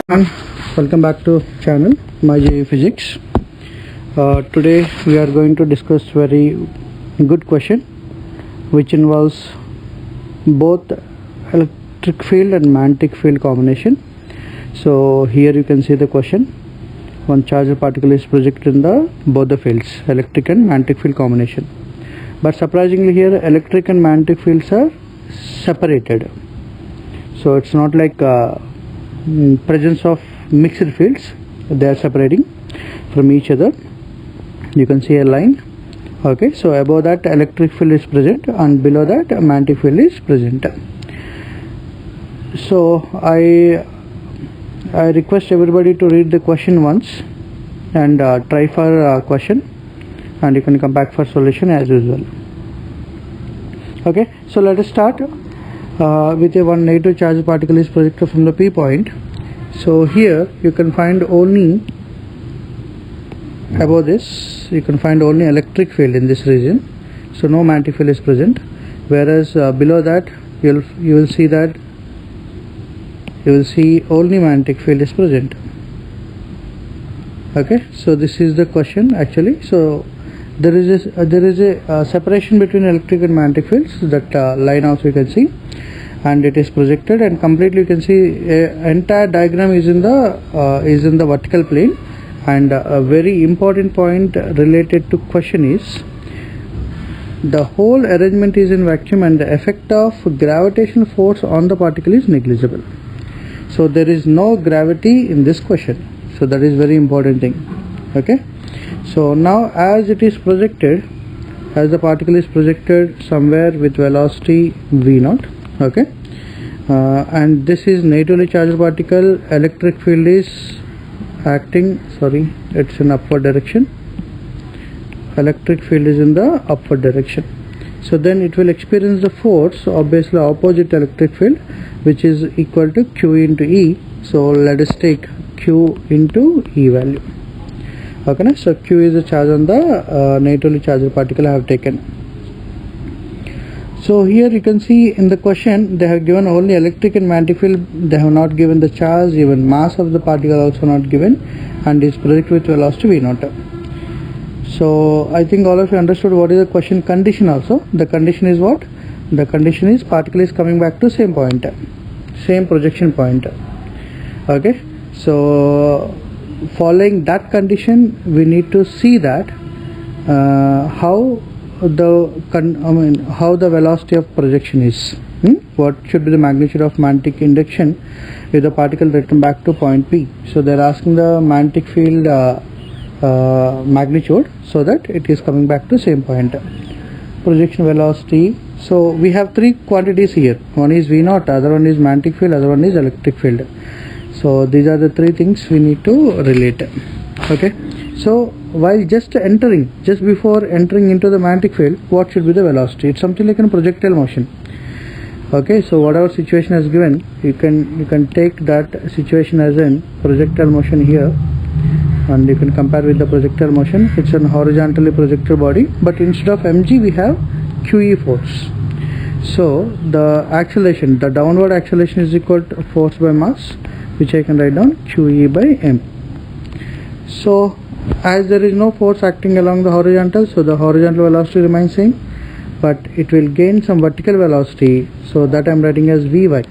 everyone, welcome back to channel My Physics. Today we are going to discuss very good question which involves both electric field and magnetic field combination. So here you can see the question. One charged particle is projected in the both the fields, electric and magnetic field combination. But surprisingly here electric and magnetic fields are separated. So it's not like presence of mixed fields, they are separating from each other. You can see a line. Okay, so above that electric field is present and below that magnetic field is present. So I request everybody to read the question once and try for question, and you can come back for solution as usual. Okay, so let us start. With a one negative charge particle is projected from the P point. So here you can find only above this, you can find only electric field in this region, so no magnetic field is present, whereas below that you will see only magnetic field is present. Okay, so this is the question actually. So there is a separation between electric and magnetic fields. That line also you can see, and it is projected, and completely you can see entire diagram is in the vertical plane. And a very important point related to question is the whole arrangement is in vacuum and the effect of gravitational force on the particle is negligible. So there is no gravity in this question, so that is very important thing. Okay, so now as it is projected, as the particle is projected somewhere with velocity v0, okay, and this is negatively charged particle, electric field is acting, sorry, it's in upward direction, electric field is in the upward direction. So then it will experience the force, obviously opposite electric field, which is equal to Q into E. So let us take Q into E value. Okay, so Q is the charge on the negatively charged particle I have taken. So here you can see in the question they have given only electric and magnetic field, they have not given the charge, even mass of the particle also not given, and is projected with velocity v0. So I think all of you understood what is the question condition also. The condition is what? The condition is particle is coming back to same point, same projection point. Okay, so following that condition we need to see that how the velocity of projection is, what should be the magnitude of magnetic induction if the particle return back to point P. So they are asking the magnetic field magnitude so that it is coming back to same point. Projection velocity. So we have three quantities here. One is V0, other one is magnetic field, other one is electric field. So these are the three things we need to relate. Okay, so while just before entering into the magnetic field, what should be the velocity? It's something like a projectile motion. Okay, so whatever situation is given, you can take that situation as in projectile motion here, and you can compare with the projectile motion. It's an horizontally projected body, but instead of mg we have QE force. So the acceleration, the downward acceleration is equal to force by mass, which I can write down QE by m. So as there is no force acting along the horizontal, so the horizontal velocity remains same, but it will gain some vertical velocity, so that I am writing as Vy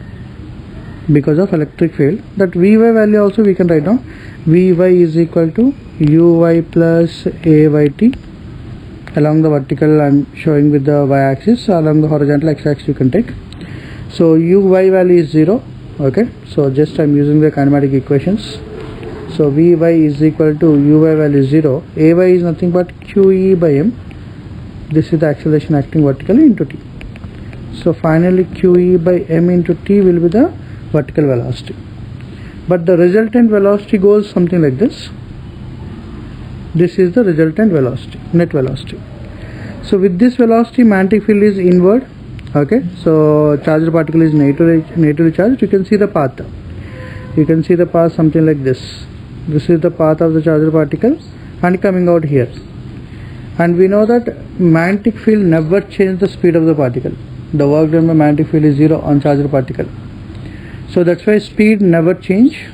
because of electric field. That Vy value also we can write down. Vy is equal to Uy plus Ayt. Along the vertical I am showing with the y-axis, along the horizontal x-axis you can take. So Uy value is 0. Okay, so just I am using the kinematic equations. So Vy is equal to Uy value is 0. Ay is nothing but QE by m. This is the acceleration acting vertically into t. So finally QE by m into t will be the vertical velocity. But the resultant velocity goes something like this. This is the resultant velocity, net velocity. So with this velocity magnetic field is inward. Okay, so charged particle is negatively charged. You can see the path. You can see the path something like this. This is the path of the charged particle and coming out here. And we know that magnetic field never changes the speed of the particle. The work done by magnetic field is 0 on charged particle. So that's why speed never change.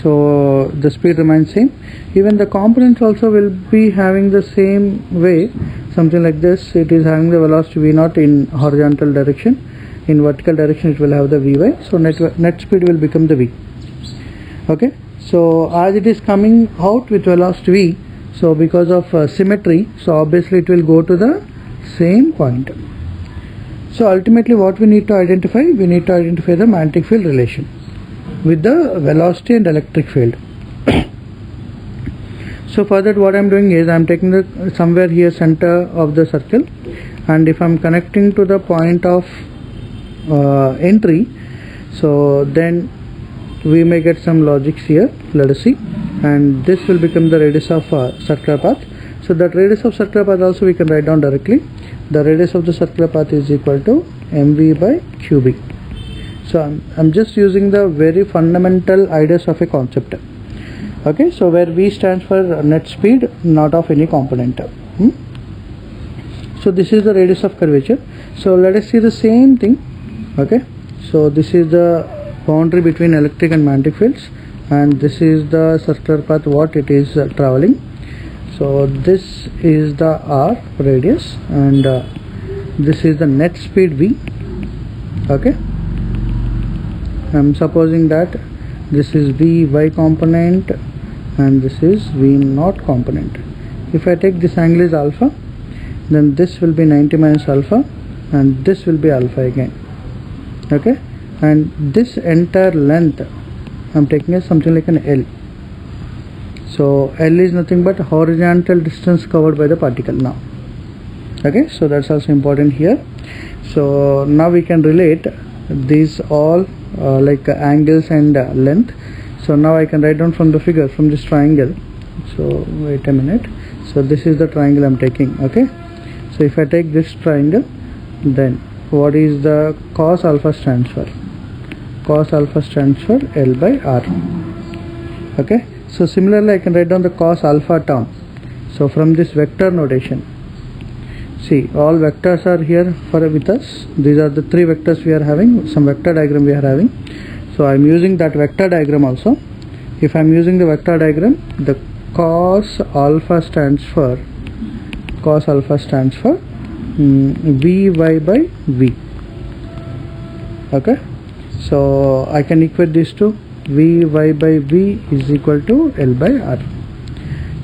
so the speed remains same. Even the components also will be having the same way, something like this. It is having the velocity v0 in horizontal direction, in vertical direction it will have the vy, so net speed will become the v. Okay, so as it is coming out with velocity v, so because of symmetry, so obviously it will go to the same point. So ultimately what we need to identify, we need to identify the magnetic field relation with the velocity and electric field. So for that what I am doing is I am taking the somewhere here center of the circle, and if I am connecting to the point of entry, so then we may get some logics here. Let us see. And this will become the radius of circular path. So that radius of circular path also we can write down directly. The radius of the circular path is equal to mv by qb. So I'm just using the very fundamental ideas of a concept. Okay, so where v stands for net speed, not of any component. So this is the radius of curvature. So let us see the same thing. Okay, so this is the boundary between electric and magnetic fields, and this is the circular path what it is traveling. So this is the r radius, and this is the net speed v. Okay, I'm supposing that this is vy component and this is v0 component. If I take this angle is alpha, then this will be 90 minus alpha, and this will be alpha again. Okay, and this entire length I'm taking as something like an L. So L is nothing but horizontal distance covered by the particle now. Okay, so that's also important here. So now we can relate these all like angles and length. So now I can write down from the figure, from this triangle. So wait a minute. So this is the triangle I'm taking. Okay, so if I take this triangle, then what is the cos alpha stands for? Cos alpha stands for L by R. Okay, so similarly I can write down the cos alpha term. So from this vector notation, see all vectors are here with us. These are the three vectors we are having, some vector diagram we are having. So I am using that vector diagram also. If I am using the vector diagram, the cos alpha stands for vy by v. Okay, so I can equate these two. Vy by v is equal to L by R.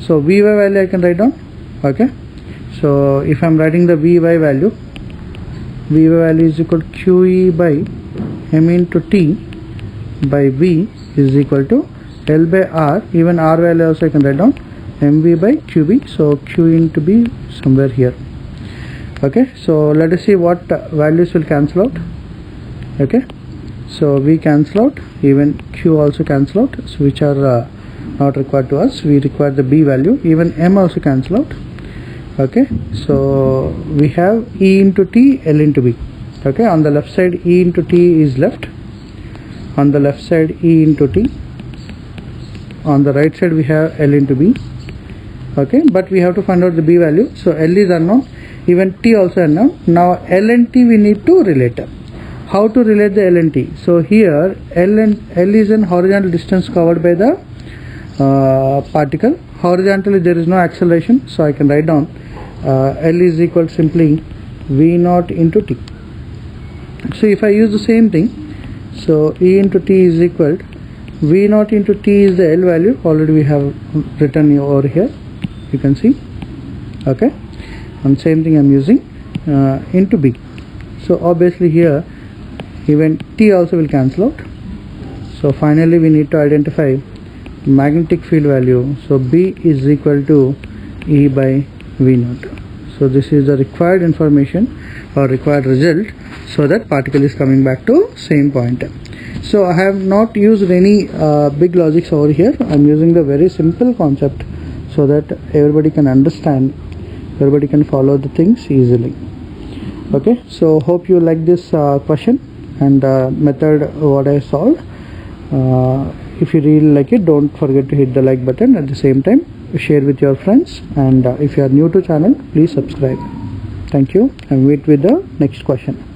So vy value I can write down. Okay, so if I am writing the vy value is equal to qe by m into t by v is equal to L by R. Even R value also I can write down, mv by qb. So q into b somewhere here. Okay, so let us see what values will cancel out. Okay, so v cancel out, even q also cancel out, so which are not required to us. We require the b value. Even m also cancel out. Okay, so we have e into t, L into b. Okay, on the left side e into t is left, on the left side e into t, on the right side we have L into b. Okay, but we have to find out the b value. So L is unknown, even t also unknown. Now L and t we need to relate. How to relate the L and t? So here L is an horizontal distance covered by the particle. Horizontally there is no acceleration, so I can write down L is equal to simply v0 into t. So if I use the same thing, so E into t is equal to v0 into t is the L value, already we have written over here, you can see. Okay, and same thing I am using into b. So obviously here even t also will cancel out. So finally we need to identify magnetic field value. So B is equal to E by v0. So this is the required information or required result, so that particle is coming back to same point. So I have not used any big logics over here. I am using the very simple concept so that everybody can understand, everybody can follow the things easily. Okay, so hope you like this question and method what I solved. If you really like it, don't forget to hit the like button. At the same time, share with your friends, and if you are new to channel, please subscribe. Thank you, and wait with the next question.